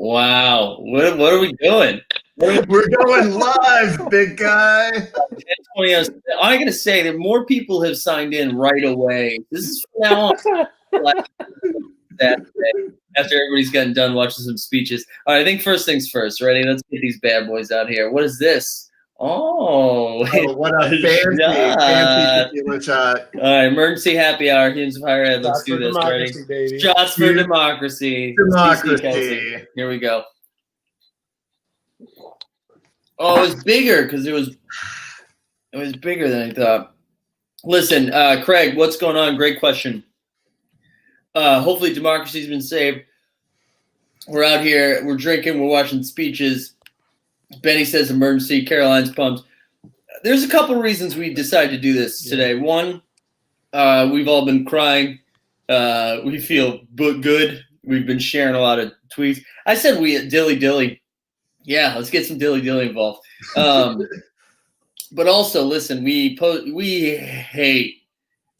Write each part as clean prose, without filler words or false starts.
Wow. What are we doing? We're going live, big guy. 20 hours. I gotta say that more people have signed in right away. This is from now on. That after everybody's gotten done watching some speeches. All right, I think first things first. Ready? Let's get these bad boys out here. What is this? Oh, what a fancy tequila shot. All right, emergency happy hour. Humans of Higher Ed. Let's Shots do for this. democracy, Ready? baby. Shots for democracy. Democracy. Here we go. Oh, it was bigger because it was bigger than I thought. Listen, Craig, what's going on? Great question. Hopefully democracy's been saved. We're out here, we're drinking, we're watching speeches. Benny says emergency, Caroline's pumped. There's a couple reasons we decided to do this today. One, we've all been crying. We feel good. We've been sharing a lot of tweets. I said we at Dilly Dilly. Yeah, let's get some Dilly Dilly involved. But also, listen, we hate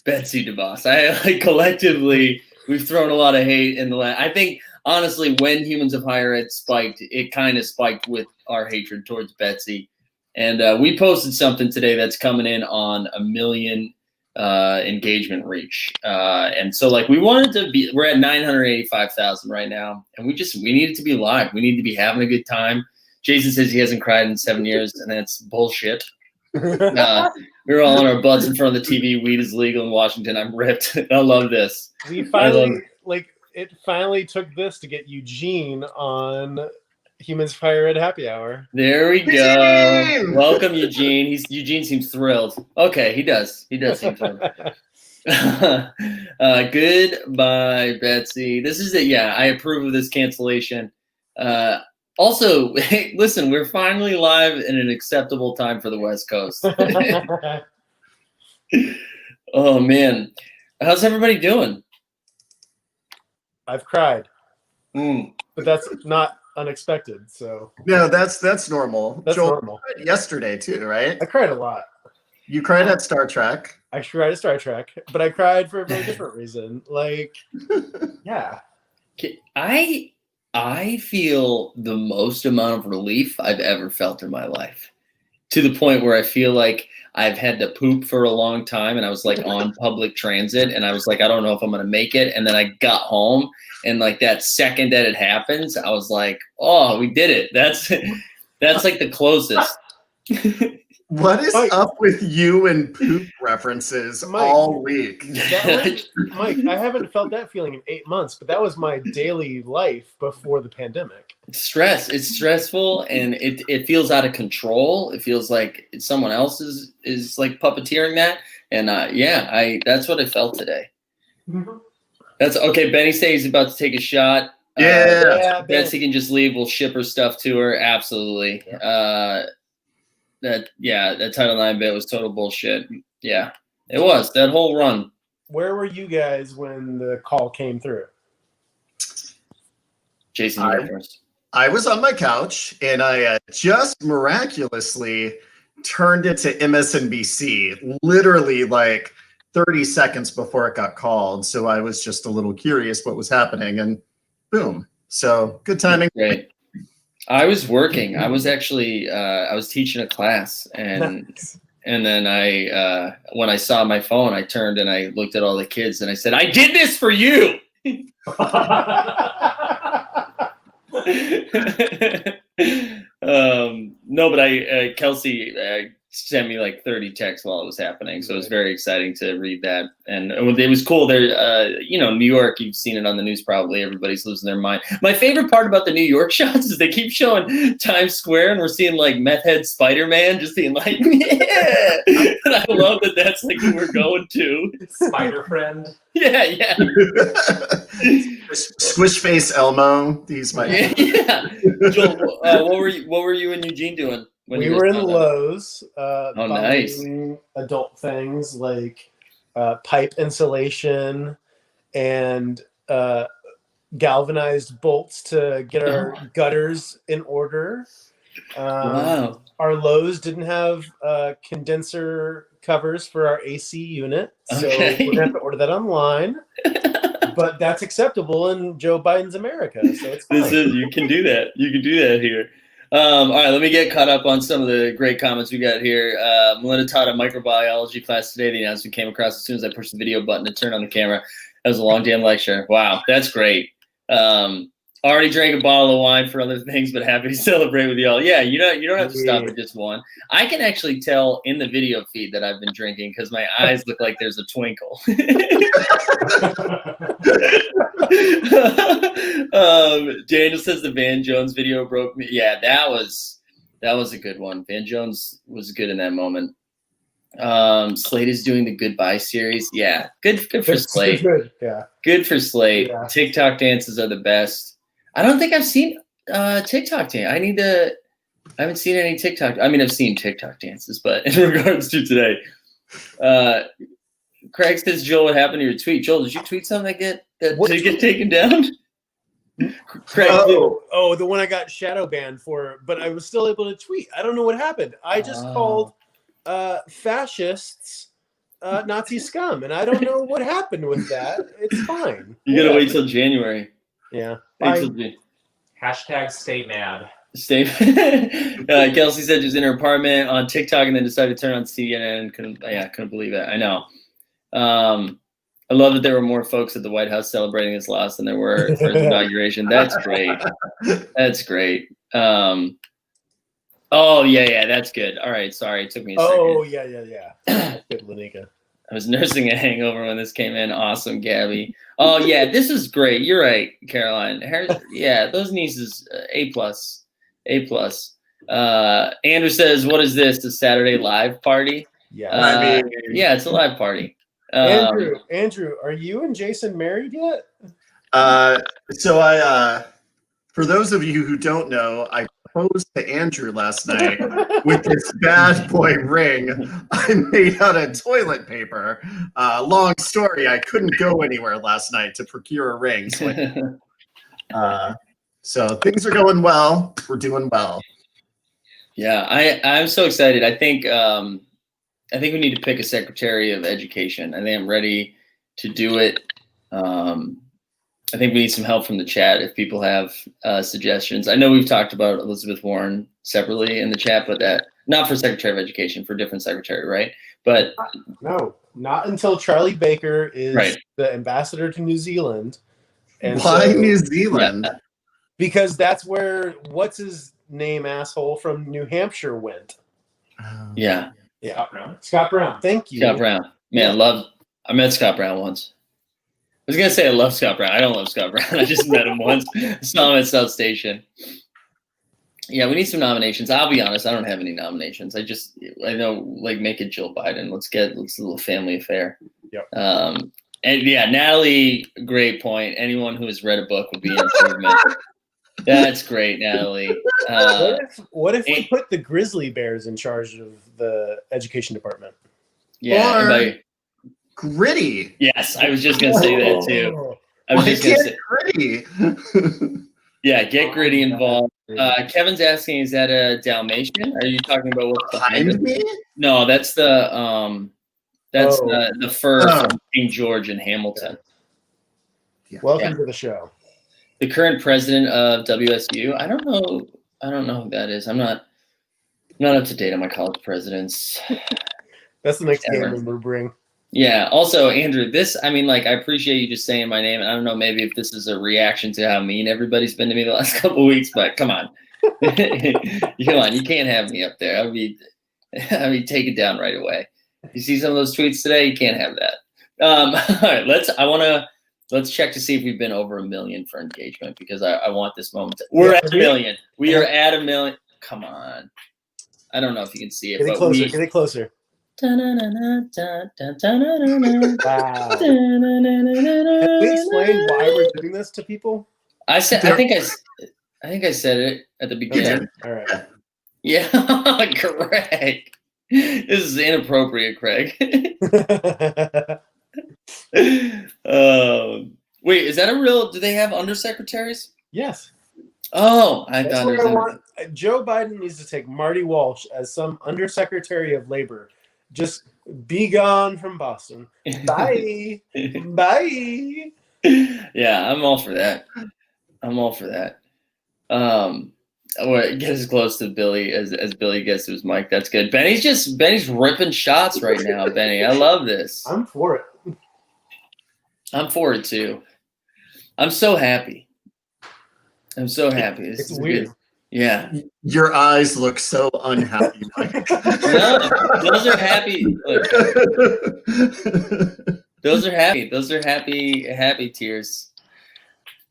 Betsy DeVos. Collectively, we've thrown a lot of hate in the last. I think honestly, when Humans of Higher Ed spiked, it kind of spiked with our hatred towards Betsy. And we posted something today that's coming in on 1 million engagement reach. And so we wanted to be, we're at 985,000 right now. And we needed to be live. We need to be having a good time. Jason says he hasn't cried in 7 years, and that's bullshit. We were all on our butts in front of the TV. Weed is legal in Washington. I'm ripped. I love this. We finally, it finally took this to get Eugene on Humans of Higher Ed Happy Hour. There we go. Welcome, Eugene. Eugene seems thrilled. Okay, he does. He does seem thrilled. Goodbye, Betsy. This is it. Yeah, I approve of this cancellation. Also, hey, listen, we're finally live in an acceptable time for the West Coast. Oh, man. How's everybody doing? I've cried. Mm. But that's not unexpected. So no, that's normal. That's Joel, normal. You cried yesterday too, right? I cried a lot. You cried at Star Trek. I cried at Star Trek, but I cried for a very different reason. Yeah. I feel the most amount of relief I've ever felt in my life, to the point where I feel like I've had to poop for a long time, and I was on public transit, and I was I don't know if I'm going to make it. And then I got home, and that second that it happens, I was like, oh, we did it. That's the closest. What is up with you and poop references all week? Mike, I haven't felt that feeling in 8 months, but that was my daily life before the pandemic. Stress. It's stressful, and it feels out of control. It feels like someone else is puppeteering that. And that's what I felt today. Mm-hmm. That's okay. Benny says he's about to take a shot. Betsy can just leave. We'll ship her stuff to her. Absolutely. Yeah. That Title IX bit was total bullshit. Yeah, it was that whole run. Where were you guys when the call came through? Jason, you first. I was on my couch, and I just miraculously turned it to MSNBC, literally 30 seconds before it got called. So I was just a little curious what was happening, and boom. So good timing. Great. I was working. I was actually I was teaching a class, and then I when I saw my phone, I turned and I looked at all the kids and I said, "I did this for you." No, but Kelsey sent me 30 texts while it was happening, so it was very exciting to read that, and it was cool. There, New York, you've seen it on the news probably. Everybody's losing their mind. My favorite part about the New York shots is they keep showing Times Square, and we're seeing meth head Spider-Man just being yeah. And I love that. That's who we're going to. Spider friend. Yeah. Squish face Elmo. These might. Yeah. Joel, what were you and Eugene doing? We were in Lowe's. Nice. Adult things like pipe insulation and galvanized bolts to get our gutters in order. Wow. Our Lowe's didn't have condenser covers for our AC unit, so we're gonna have to order that online. but that's acceptable in Joe Biden's America, so it's fine. You can do that. You can do that here. All right, let me get caught up on some of the great comments we got here. Melinda taught a microbiology class today. The announcement came across as soon as I pushed the video button to turn on the camera. That was a long damn lecture. Wow, that's great. Already drank a bottle of wine for other things, but happy to celebrate with y'all. Yeah, you don't have to stop at just one. I can actually tell in the video feed that I've been drinking because my eyes look like there's a twinkle. Daniel says the Van Jones video broke me. Yeah, that was a good one. Van Jones was good in that moment. Slate is doing the Goodbye series. Yeah, good for Slate. Good. Yeah, good for Slate. Yeah. TikTok dances are the best. I don't think I've seen TikTok dance. I haven't seen any TikTok. I mean, I've seen TikTok dances, but in regards to today, Craig says, Joel, what happened to your tweet? Joel, did you tweet something that did it get taken down? Craig, the one I got shadow banned for, but I was still able to tweet. I don't know what happened. I just called fascists Nazi scum, and I don't know what happened with that. It's fine. You gotta wait till January. Yeah. Hashtag stay mad. Kelsey said she was in her apartment on TikTok and then decided to turn on CNN. Couldn't believe it. I know. I love that there were more folks at the White House celebrating his loss than there were for his inauguration. That's great. That's great. Oh yeah, that's good. All right, sorry, it took me a second. Oh yeah. Good, Lanika. I was nursing a hangover when this came in. Awesome, Gabby. Oh yeah, this is great. You're right, Caroline. Yeah, those nieces, A+. Andrew says, "What is this? The Saturday live party?" Yeah, yeah, it's a live party. Andrew, are you and Jason married yet? So I, for those of you who don't know, I proposed to Andrew last night with this bad boy ring I made out of toilet paper. Long story, I couldn't go anywhere last night to procure a ring. So things are going well. We're doing well. Yeah, I'm so excited. I think we need to pick a Secretary of Education. I think I'm ready to do it. I think we need some help from the chat if people have suggestions. I know we've talked about Elizabeth Warren separately in the chat, but not for Secretary of Education, for a different secretary, right? But no, not until Charlie Baker is the ambassador to New Zealand. And why New Zealand? Yeah. Because that's where what's his name asshole from New Hampshire went. Yeah. Scott Brown. Thank you. Scott Brown. Man, I met Scott Brown once. I was going to say I love Scott Brown. I don't love Scott Brown. I just met him once. I saw him at South Station. Yeah, we need some nominations. I'll be honest, I don't have any nominations. I know, make it Jill Biden. Let's a little family affair. Yep. And yeah, Natalie, great point. Anyone who has read a book would be an improvement. That's great, Natalie. What if we put the Grizzly Bears in charge of the education department? Yeah. Gritty. Yes, I was just going to say that too. I was just going to say Gritty. Yeah, get Gritty involved. Kevin's asking, is that a Dalmatian? Are you talking about what's behind me? No, that's the the fur from King George in Hamilton. Yeah. Welcome to the show. The current president of WSU. I don't know who that is. I'm not up to date on my college presidents. That's the next game we bring. Yeah. Also, Andrew, I appreciate you just saying my name. And I don't know, maybe if this is a reaction to how mean everybody's been to me the last couple of weeks, but come on. Come on. You can't have me up there. I mean, take it down right away. You see some of those tweets today? You can't have that. All right. Let's check to see if we've been over 1 million for engagement because I want this moment. We're at 1 million. We are at 1 million. Come on. I don't know if you can see it. Get it closer. Wow. Can we explain why we're doing this to people? I think I said it at the beginning. All right. Yeah, correct. This is inappropriate, Craig. Wait, is that a real? Do they have undersecretaries? Yes. Oh, Joe Biden needs to take Marty Walsh as some undersecretary of labor. Just be gone from Boston. Bye. Bye. Yeah, I'm all for that. I'm all for that. Get as close to Billy as Billy gets to his mic. That's good. Benny's ripping shots right now. Benny, I love this. I'm for it. I'm for it too. I'm so happy. I'm so happy. This It's is weird. good. Yeah. Your eyes look so unhappy, Mike. No, those are happy. Look, those are happy. Those are happy tears.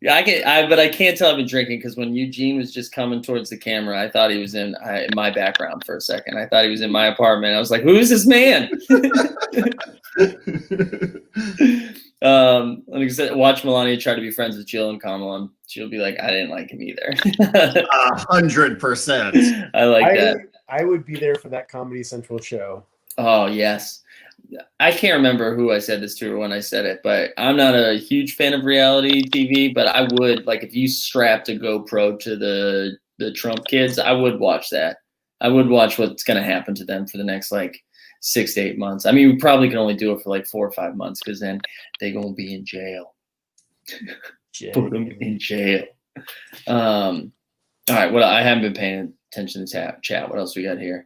Yeah, but I can't tell I've been drinking because when Eugene was just coming towards the camera, I thought he was in my background for a second. I thought he was in my apartment. I was like, "Who is this man?" Like I said, watch Melania try to be friends with Jill and Kamala, and she'll be like, "I didn't like him either." 100%. I like that. I would be there for that Comedy Central show. Oh yes. I can't remember who I said this to or when I said it, but I'm not a huge fan of reality TV, but I would, like, if you strapped a GoPro to the Trump kids, I would watch that. I would watch what's going to happen to them for the next, like, 6 to 8 months. I mean, we probably can only do it for like 4 or 5 months because then they're going to be in jail. Put them in jail. All right. Well, I haven't been paying attention to chat. What else we got here?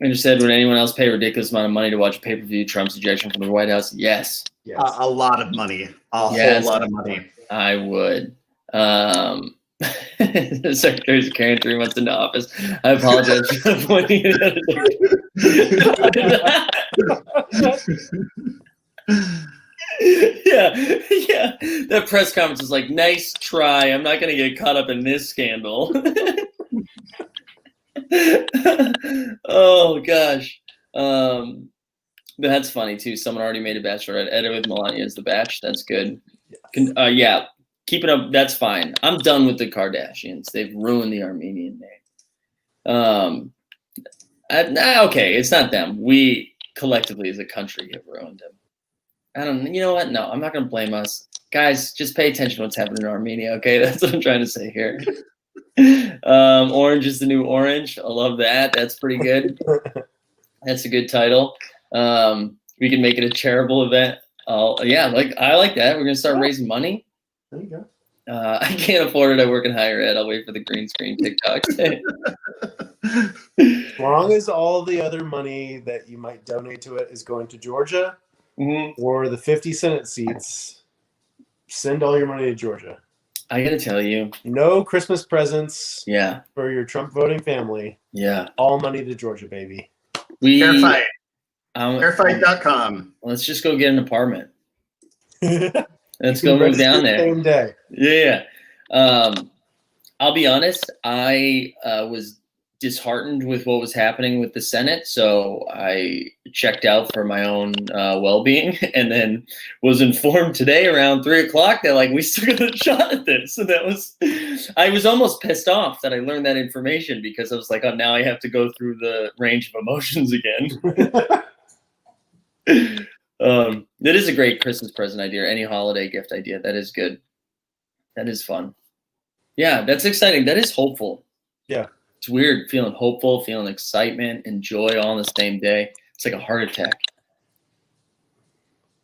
I just said, would anyone else pay a ridiculous amount of money to watch a pay-per-view Trump's ejection from the White House? Yes. Yes. A lot of money. A Yes. whole lot of money. I would. The secretaries are carrying 3 months into office. I apologize for pointing it out. Yeah. That press conference is like, nice try. I'm not going to get caught up in this scandal. Oh gosh. That's funny too. Someone already made a bachelorette edit with Melania as the batch. That's good. Yeah, keep it up. That's fine. I'm done with the Kardashians. They've ruined the Armenian name. Okay, it's not them. We collectively as a country have ruined them. You know what? No, I'm not going to blame us. Guys, just pay attention to what's happening in Armenia, okay? That's what I'm trying to say here. Orange is the new orange. I love that. That's pretty good. That's a good title. We can make it a charitable event. Yeah, I like that. We're gonna start raising money. There you go. I can't afford it. I work in higher ed. I'll wait for the green screen TikToks. As long as all the other money that you might donate to it is going to Georgia or the 50 Senate seats, send all your money to Georgia. I gotta tell you. No Christmas presents Yeah. for your Trump voting family. Yeah. All money to Georgia, baby. Fair fight. Fairfight.com. Let's just go get an apartment. Let's Let's go move down there. Same day. Yeah. I'll be honest. I was disheartened with what was happening with the Senate, so I checked out for my own well-being, and then was informed today around 3:00 that we still got a shot at this. So I was almost pissed off that I learned that information because I was like, oh, now I have to go through the range of emotions again. That is a great Christmas present idea, or any holiday gift idea. That is good. That is fun. Yeah, that's exciting. That is hopeful. Yeah. It's weird feeling hopeful, feeling excitement and joy all on the same day. It's like a heart attack.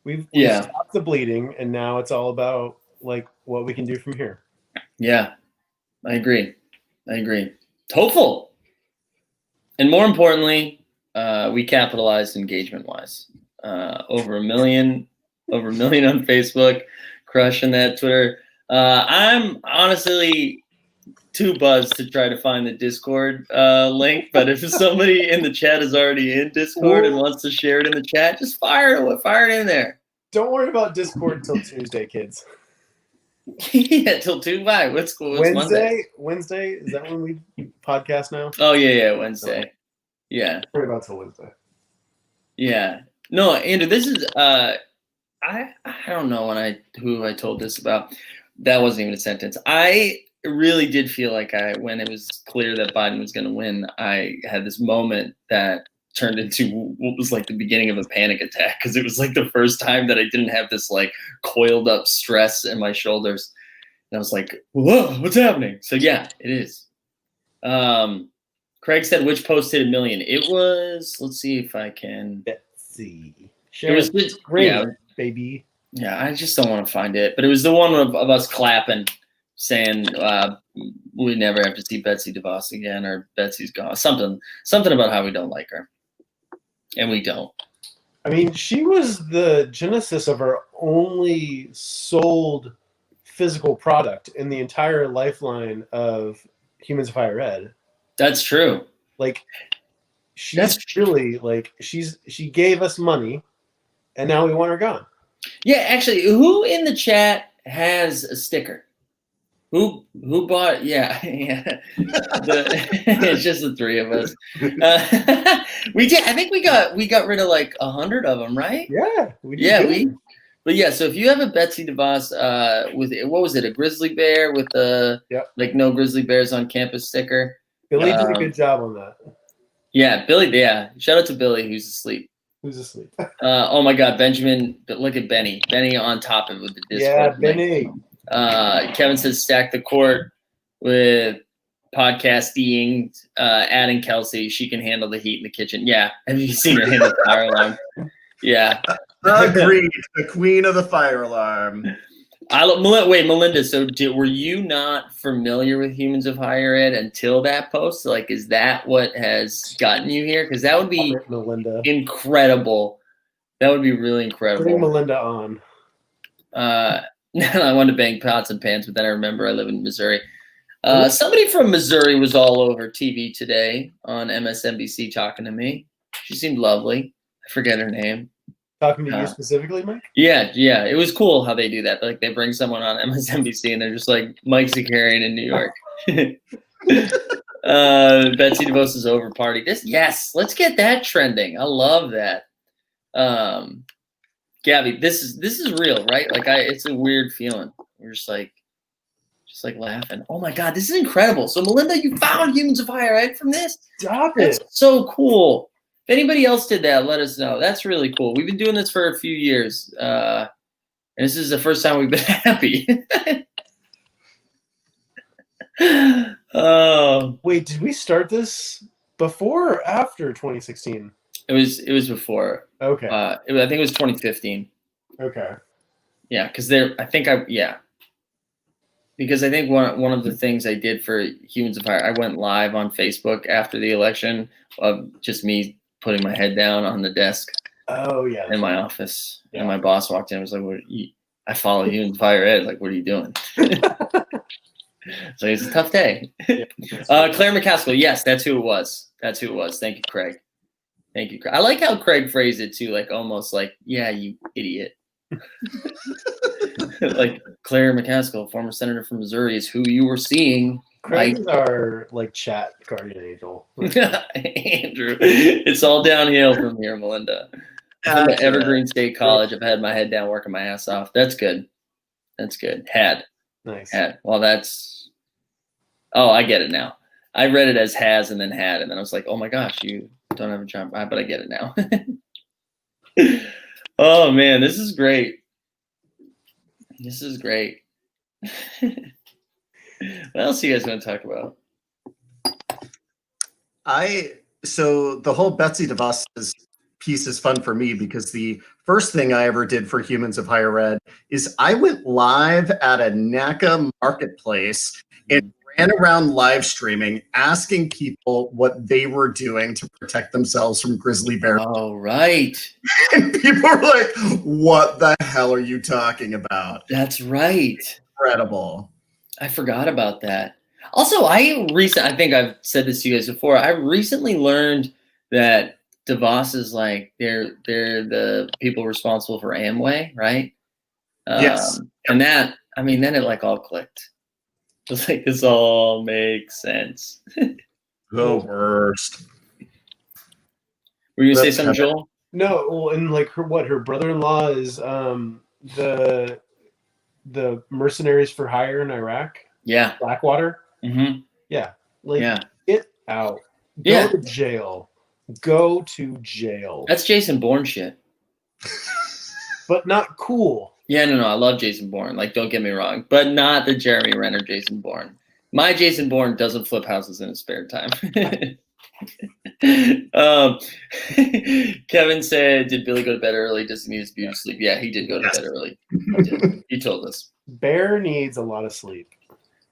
We've stopped the bleeding, and now it's all about what we can do from here. Yeah, I agree. It's hopeful. And more importantly, we capitalized engagement-wise. Over a million on Facebook, crushing that Twitter. I'm honestly too buzzed to try to find the Discord link, but if somebody in the chat is already in Discord and wants to share it in the chat, just fire it in there. Don't worry about Discord until Tuesday, kids. Yeah, till 2. Why? What's Monday? Wednesday, is that when we podcast now? Oh yeah, Wednesday. Yeah. Don't worry about till Wednesday. Yeah. No, Andrew, this is I don't know who I told this about. That wasn't even a sentence. I really did feel like when it was clear that Biden was going to win, I had this moment that turned into what was like the beginning of a panic attack, because it was like the first time that I didn't have this coiled up stress in my shoulders. And I was like, whoa, what's happening? So yeah, it is. Craig said, which post hit 1 million? It was, let's see if I can. Betsy. Share It was just, great, yeah, baby. yeah. I just don't want to find it, but it was the one of us clapping, saying we never have to see Betsy DeVos again, or Betsy's gone. Something about how we don't like her, and we don't. I mean, she was the genesis of our only sold physical product in the entire lifeline of Humans of Higher Ed. That's true. Like, she's really like she gave us money, and now we want her gone. Yeah, actually, who in the chat has a sticker? Who bought? Yeah, yeah. It's just the three of us. We did. I think we got rid of like 100 of them, right? Yeah, we did. Yeah, good. But yeah. So if you have a Betsy DeVos with what was it? A grizzly bear with the like no grizzly bears on campus sticker. Billy did a good job on that. Yeah, Billy. Yeah, shout out to Billy who's asleep. Who's asleep? Oh my God, Benjamin! But look at Benny. Benny on top of it with the Discord. Yeah, link. Benny. Kevin says stack the court with podcasting, adding Kelsey. She can handle the heat in the kitchen. Yeah. Have you seen her handle the fire alarm? Yeah. Agreed. The queen of the fire alarm. Wait, Melinda. So were you not familiar with Humans of Higher Ed until that post? Like, is that what has gotten you here? Because that would be Melinda. incredible. That would be really incredible. Bring Melinda on. I wanted to bang pots and pans, but then I remember I live in Missouri. Somebody from Missouri was all over TV today on MSNBC talking to me. She seemed lovely. I forget her name. Talking to you specifically, Mike? Yeah. It was cool how they do that. Like they bring someone on MSNBC and they're just like Mike Zakarian in New York. Betsy DeVos is over party. Yes, let's get that trending. I love that. Gabby, this is real, right? Like it's a weird feeling. We're just like laughing. Oh my God, this is incredible. So Melinda, you found Humans of Higher Ed from this? Stop That's it. so cool. If anybody else did that, let us know. That's really cool. We've been doing this for a few years. And this is the first time we've been happy. Oh. Wait, did we start this before or after 2016? It was before. Okay. I think it was 2015. Okay. Yeah, because because I think one of the things I did for Humans of Higher, I went live on Facebook after the election of just me putting my head down on the desk. Oh yeah. In my office, Yeah. and my boss walked in and was like, I follow Humans of Higher Ed. Like, what are you doing? So it's a tough day. Claire McCaskill. Yes, that's who it was. Thank you, Craig. Thank you, Craig. I like how Craig phrased it too, like almost like, yeah, you idiot. Like Claire McCaskill, former senator from Missouri, is who you were seeing. Craig is our like chat guardian angel. Andrew, it's all downhill from here, Melinda. From the Evergreen State College, I've had my head down working my ass off. That's good. Had. Nice. Had. Well, oh, I get it now. I read it as has and then had, and then I was like, oh my gosh, you don't have a job. But I get it now. Oh man, this is great. What else are you guys going to talk about? So the whole Betsy DeVos piece is fun for me because the first thing I ever did for Humans of Higher Ed is I went live at a NACA marketplace and ran around live streaming, asking people what they were doing to protect themselves from grizzly bears. Oh, right. And people were like, what the hell are you talking about? That's right. Incredible. I forgot about that. Also, I think I've said this to you guys before. I recently learned that DeVos is like they're the people responsible for Amway, right? Yes. And that, I mean, then it like all clicked. It's like this all makes sense. The worst. Were you gonna say something, Joel? No, well, and like her brother-in-law is the mercenaries for hire in Iraq. Yeah. Blackwater. Mm-hmm. Yeah. Like, Yeah. get out. Go Yeah. to jail. Go to jail. That's Jason Bourne shit. But not cool. Yeah, no, I love Jason Bourne. Like, don't get me wrong, but not the Jeremy Renner Jason Bourne. My Jason Bourne doesn't flip houses in his spare time. Kevin said, "Did Billy go to bed early? Does he need his beauty sleep?" Yeah, he did go to bed early. He did. He told us. Bear needs a lot of sleep.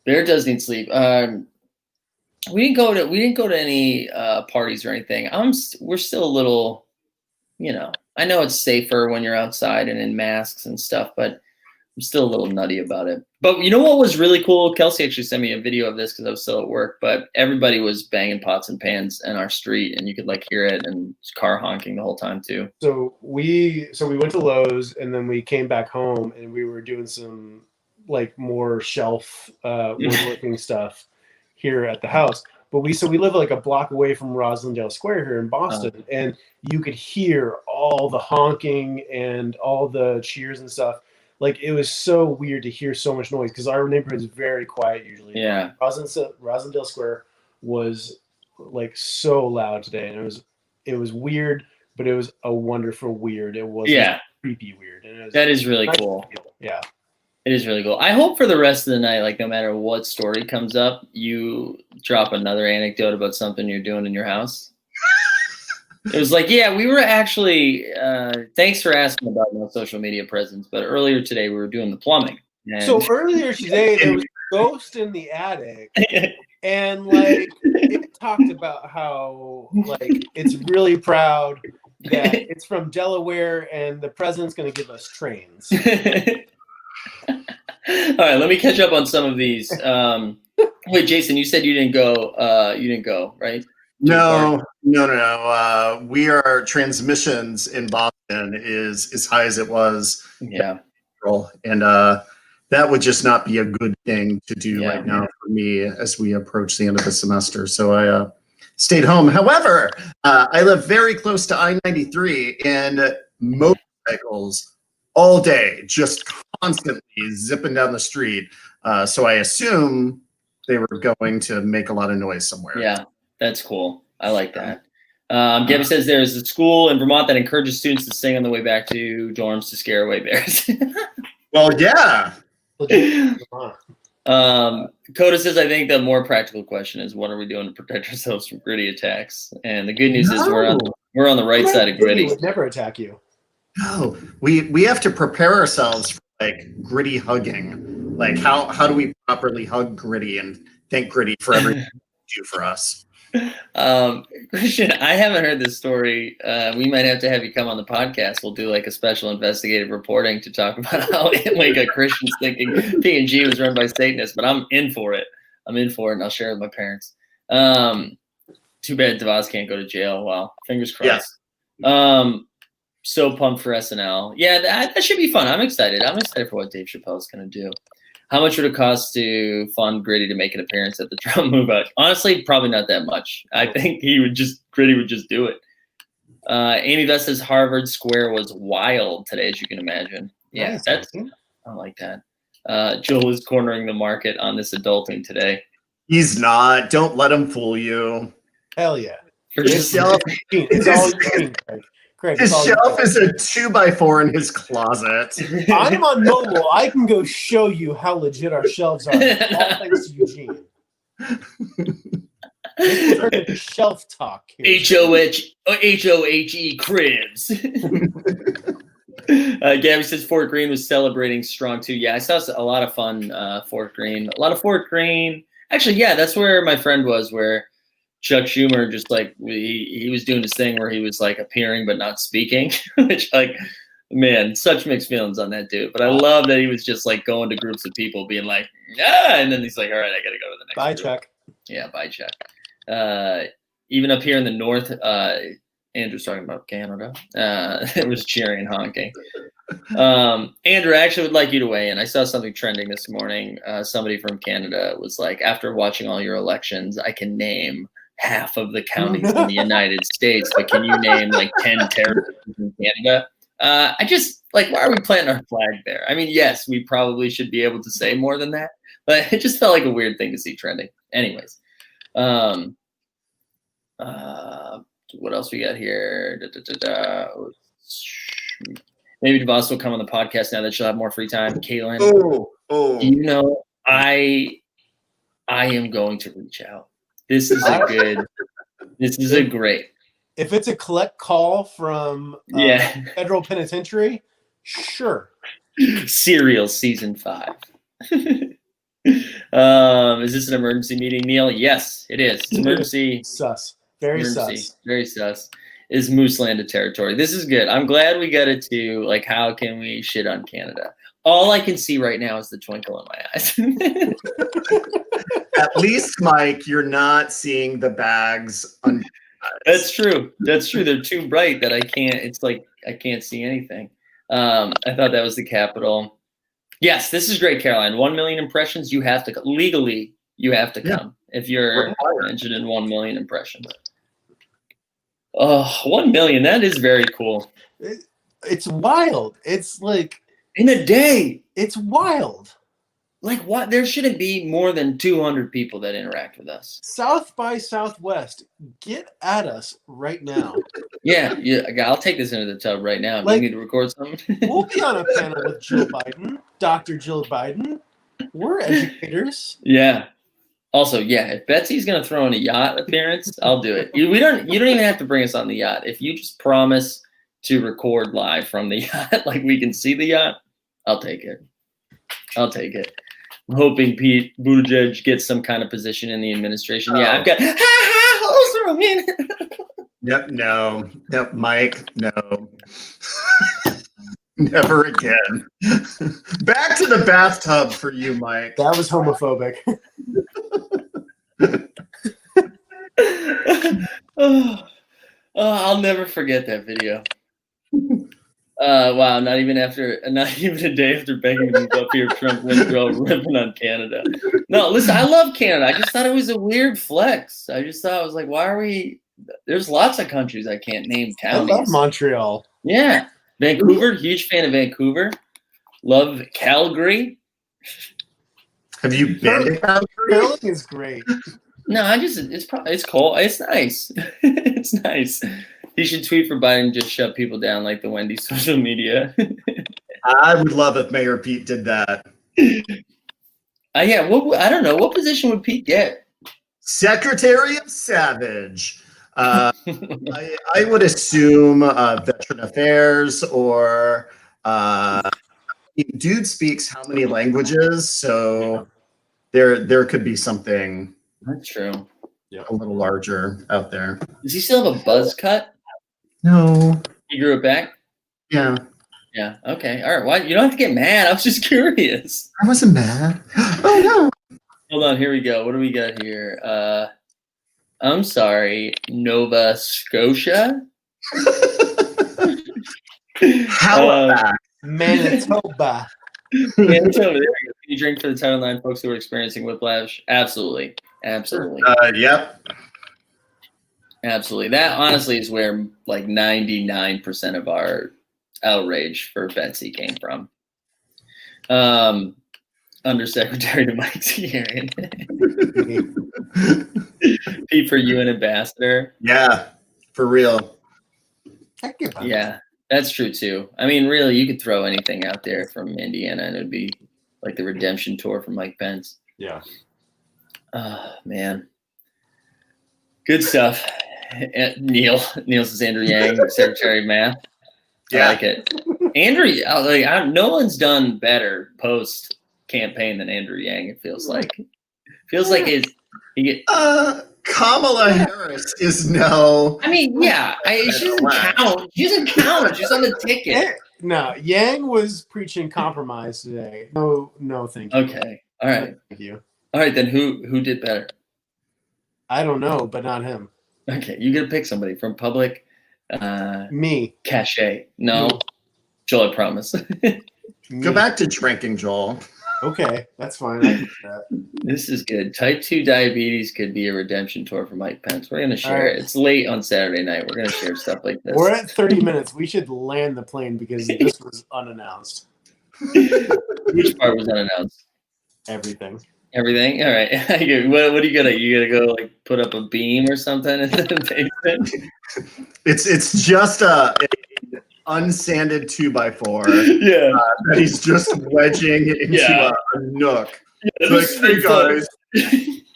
Bear does need sleep. We didn't go to any parties or anything. We're still a little, I know it's safer when you're outside and in masks and stuff, but I'm still a little nutty about it. But you know what was really cool? Kelsey actually sent me a video of this because I was still at work, but everybody was banging pots and pans in our street, and you could like hear it, and car honking the whole time too. So we went to Lowe's, and then we came back home, and we were doing some like more shelf woodworking stuff here at the house. But we live like a block away from Roslindale Square here in Boston, and you could hear all the honking and all the cheers and stuff. Like, it was so weird to hear so much noise because our neighborhood is very quiet usually. Yeah. Roslindale Square was like so loud today, and it was weird, but it was a wonderful weird. It was creepy weird. And that is really cool. Yeah. It is really cool. I hope for the rest of the night, like no matter what story comes up, you drop another anecdote about something you're doing in your house. It was like, yeah, we were actually, thanks for asking about my social media presence, but earlier today we were doing the plumbing. So earlier today there was a ghost in the attic, and like it talked about how like it's really proud that it's from Delaware and the president's going to give us trains. All right, let me catch up on some of these. Wait, Jason, you said you didn't go, right? No. We are transmissions in Boston is as high as it was. Yeah. And that would just not be a good thing to do right now for me as we approach the end of the semester. So I stayed home. However, I live very close to I-93, and motorcycles all day, just constantly zipping down the street. So I assume they were going to make a lot of noise somewhere. Yeah, that's cool. I like that. Gabby says there's a school in Vermont that encourages students to sing on the way back to dorms to scare away bears. Well, yeah. Coda says, I think the more practical question is, what are we doing to protect ourselves from gritty attacks? And the good news is we're on the right side of gritty. Would never attack you. No, we have to prepare ourselves for like gritty hugging. Like how do we properly hug gritty and thank gritty for everything you do for us? Christian, I haven't heard this story. We might have to have you come on the podcast. We'll do like a special investigative reporting to talk about how like a Christian's thinking P&G was run by Satanists, but I'm in for it. And I'll share it with my parents. Too bad DeVos can't go to jail. Well, fingers crossed. Yeah. So pumped for SNL. Yeah, that should be fun. I'm excited. I'm excited for what Dave Chappelle's going to do. How much would it cost to fund Gritty to make an appearance at the Trump move out? Honestly, probably not that much. I think Gritty would just do it. Amy Vest says Harvard Square was wild today, as you can imagine. Yeah, I like that. Joel is cornering the market on this adulting today. He's not. Don't let him fool you. Hell yeah. It's all you need, Craig. His shelf is a 2x4 in his closet. I'm on mobile. I can go show you how legit our shelves are. All thanks to Eugene. Shelf talk. H-O-H-E Cribs. Gabby says Fort Greene was celebrating strong too. Yeah, I saw a lot of fun Fort Greene. A lot of Fort Greene. Actually, yeah, that's where my friend was, where Chuck Schumer just like he was doing this thing where he was like appearing but not speaking, which like, man, such mixed feelings on that dude. But I love that he was just like going to groups of people being like, and then he's like, all right, I gotta go to the next. Bye, group. Chuck. Yeah, bye, Chuck. Even up here in the north, Andrew's talking about Canada. It was cheering and honking. Andrew, I actually would like you to weigh in. I saw something trending this morning. Somebody from Canada was like, after watching all your elections, I can name half of the counties in the United States, but can you name like 10 territories in Canada? I just like, why are we planting our flag there? I mean, yes, we probably should be able to say more than that, but it just felt like a weird thing to see trending. Anyways, what else we got here? Maybe DeVos will come on the podcast now that she'll have more free time. Caitlin, you know, I am going to reach out. This is a good. This is a great. If it's a collect call from Yeah. federal penitentiary, sure. Serial season 5. Is this an emergency meeting, Neil? Yes, it is. It's emergency. Sus. Very emergency. sus. Very sus. Is Moose landed territory. This is good. I'm glad we got it to like how can we shit on Canada? All I can see right now is the twinkle in my eyes. At least, Mike, you're not seeing the bags. That's true. That's true. They're too bright that I can't. It's like I can't see anything. I thought that was the capital. Yes, this is great, Caroline. 1 million impressions. You have to legally. You have to come if you're mentioned in 1 million impressions. Oh, 1 million. That is very cool. It's wild. It's like In a day. it's wild. Like what? There shouldn't be more than 200 people that interact with us. South by Southwest, get at us right now. Yeah, I'll take this into the tub right now. Like- You need to record something. We'll be on a panel with Jill Biden, Dr. Jill Biden. We're educators. Yeah. Also, yeah, if Betsy's gonna throw in a yacht appearance, I'll do it. You don't even have to bring us on the yacht. If you just promise to record live from the yacht, like we can see the yacht, I'll take it. I'll take it. I'm hoping Pete Buttigieg gets some kind of position in the administration. Yeah, I've got Yep, no. Yep, Mike, no. Never again. Back to the bathtub for you, Mike. That was homophobic. I'll never forget that video. Wow, not even a day after begging to move up here, Trump went ripping on Canada. No, listen, I love Canada. I just thought it was a weird flex. I just thought I was like, why are we? There's lots of countries I can't name I counties. love Montreal. Yeah, Vancouver, huge fan of Vancouver. Love Calgary. Have you been to Calgary? Curling is great. No, it's cold. It's nice. It's nice. He should tweet for Biden, just shut people down like the Wendy social media. I would love if Mayor Pete did that. Yeah, I don't know. What position would Pete get? Secretary of Savage. I would assume Veteran Affairs or dude speaks how many languages, so there could be something That's true. a little larger out there. Does he still have a buzz cut? No. He grew it back? Yeah. Yeah. Okay. All right. Why? You don't have to get mad. I was just curious. I wasn't mad. Oh Hold on. Here we go. What do we got here? I'm sorry. Nova Scotia? no. How about Manitoba. Manitoba. There we go. Can you drink for the Title IX folks who are experiencing whiplash? Absolutely. Absolutely. Yep. Absolutely. That honestly is where like 99% of our outrage for Betsy came from. Undersecretary to Mike Tierian. Pete for UN ambassador. Yeah, for real. Yeah, that's true too. I mean, really, you could throw anything out there from Indiana and it'd be like the redemption tour for Mike Pence. Yeah. Man. Good stuff. Neil says Andrew Yang, Secretary of Math. Yeah. I like it. Andrew, no one's done better post campaign than Andrew Yang. It feels like Kamala Harris is no. I mean, yeah, she doesn't count. She doesn't count. She's on the ticket. No, Yang was preaching compromise today. No, thank you. Okay. All right. Thank you. All right, then who did better? I don't know, but not him. Okay, you gotta pick somebody from public Me. cachet. No, Joel, I promise. Go back to drinking, Joel. Okay, that's fine. I can do that. This is good. Type 2 diabetes could be a redemption tour for Mike Pence. We're gonna share it. It's late on Saturday night. We're gonna share stuff like this. We're at 30 minutes. We should land the plane because this was unannounced. Which part was unannounced? Everything. Everything? All right. What do you gotta? You gotta go like put up a beam or something in the basement? It's just a unsanded 2x4 Yeah. that he's just wedging into a nook. Yeah, Like, hey guys,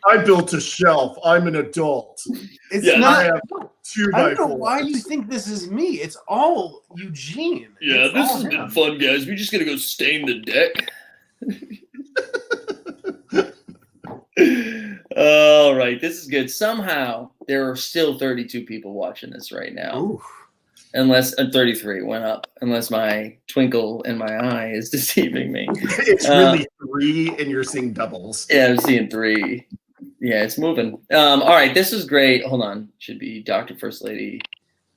I built a shelf. I'm an adult. It's Yeah, not. I have 2 I by don't know 4s. why you think this is me. It's all Eugene. Yeah, It's this all has been him. fun, guys. We just gotta go stain the deck. All right, this is good. Somehow there are still 32 people watching this right now. Ooh. Unless 33 went up, unless my twinkle in my eye is deceiving me. It's really 3, and you're seeing doubles. Yeah, I'm seeing 3. Yeah, it's moving. All right, this is great. Hold on. Should be Dr. First Lady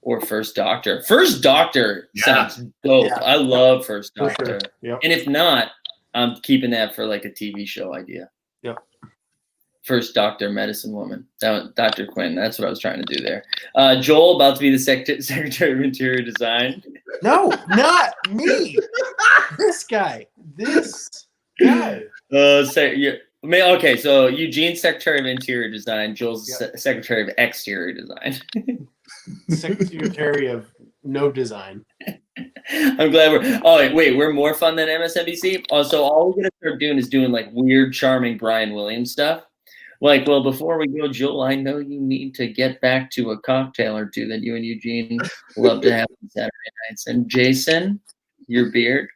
or First Doctor. First Doctor Yeah. sounds dope. Yeah. I love First For Doctor. sure. Yep. And if not, I'm keeping that for like a TV show idea. Yep. First Doctor, Medicine Woman. Dr. Quinn. That's what I was trying to do there. Joel, about to be the Secretary of Interior Design. No, not me. This guy. This guy. Okay, so Eugene's Secretary of Interior Design. Joel's Secretary of Exterior Design. Secretary of no design. I'm glad we're. Oh wait, we're more fun than MSNBC. Also, all we're gonna start doing is doing like weird, charming Brian Williams stuff. Like, well, before we go, Joel, I know you need to get back to a cocktail or two that you and Eugene love to have on Saturday nights. And Jason, your beard.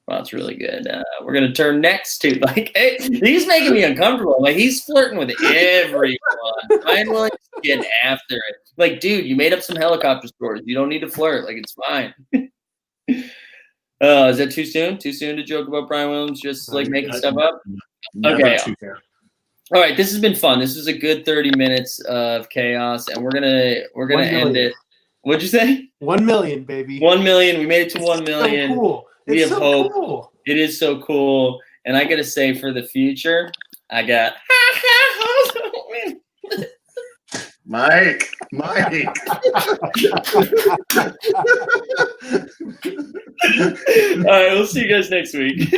Well, it's really good. We're gonna turn next to like hey, he's making me uncomfortable. Like he's flirting with everyone. Brian Williams is getting after it. Like, dude, you made up some helicopter stories. You don't need to flirt. Like, it's fine. Is that too soon? Too soon to joke about Brian Williams just like making stuff up? Never Okay. too fair. All right, this has been fun. This was a good 30 minutes of chaos, and we're gonna 1 end million. it. What'd you say? 1 million, baby. 1 million. We made it to 1 million. So cool. We It's have so hope. cool. It is so cool. And I gotta say, for the future, I got. Mike. All right, we'll see you guys next week.